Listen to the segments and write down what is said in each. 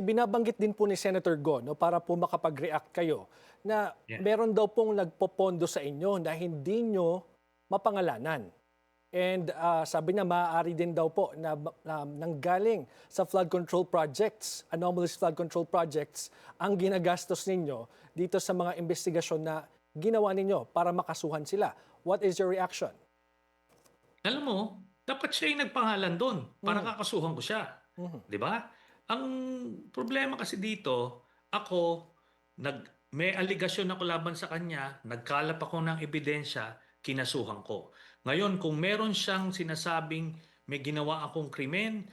Binabanggit din po ni Senator Go, no, para po makapag-react kayo, na Yeah. meron daw pong nagpopondo sa inyo na hindi nyo mapangalanan. And sabi niya, maaari din daw po na nanggaling sa flood control projects, anomalous flood control projects, ang ginagastos ninyo dito sa mga investigasyon na ginawa ninyo para makasuhan sila. What is your reaction? Alam mo, dapat siya yung nagpangalan doon para Mhm, kakasuhan ko siya. mhm, 'Di ba? Ang problema kasi dito, ako, may aligasyon ako laban sa kanya, nagkalap ako ng ebidensya, kinasuhan ko. Ngayon, kung meron siyang sinasabing may ginawa akong krimen,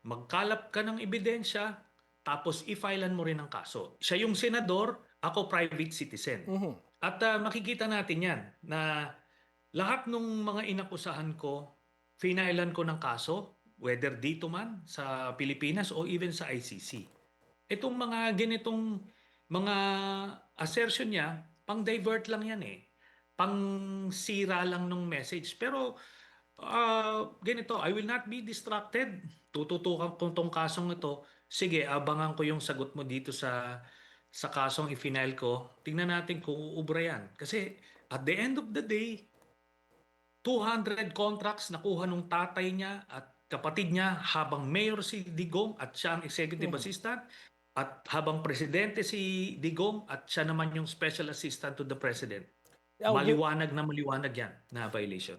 magkalap ka ng ebidensya, tapos i-filean mo rin ang kaso. Siya yung senador, ako private citizen. mhm. At makikita natin yan na lahat ng mga inakusahan ko, finailan ko ng kaso, whether dito man sa Pilipinas o even sa ICC. Itong mga ganitong mga assertion niya, pang-divert lang yan eh. Pang-sira lang ng message. Pero ganito, I will not be distracted. Tututukan ko tong kasong ito. Sige, abangan ko yung sagot mo dito sa kasong i-file ko. Tingnan natin kung uubra yan. Kasi at the end of the day, 200 contracts nakuha nung tatay niya at kapatid niya habang mayor si Digong at siya ang executive Mhm. assistant at habang presidente si Digong at siya naman yung special assistant to the president. Oh, Maliwanag na maliwanag yan na violation.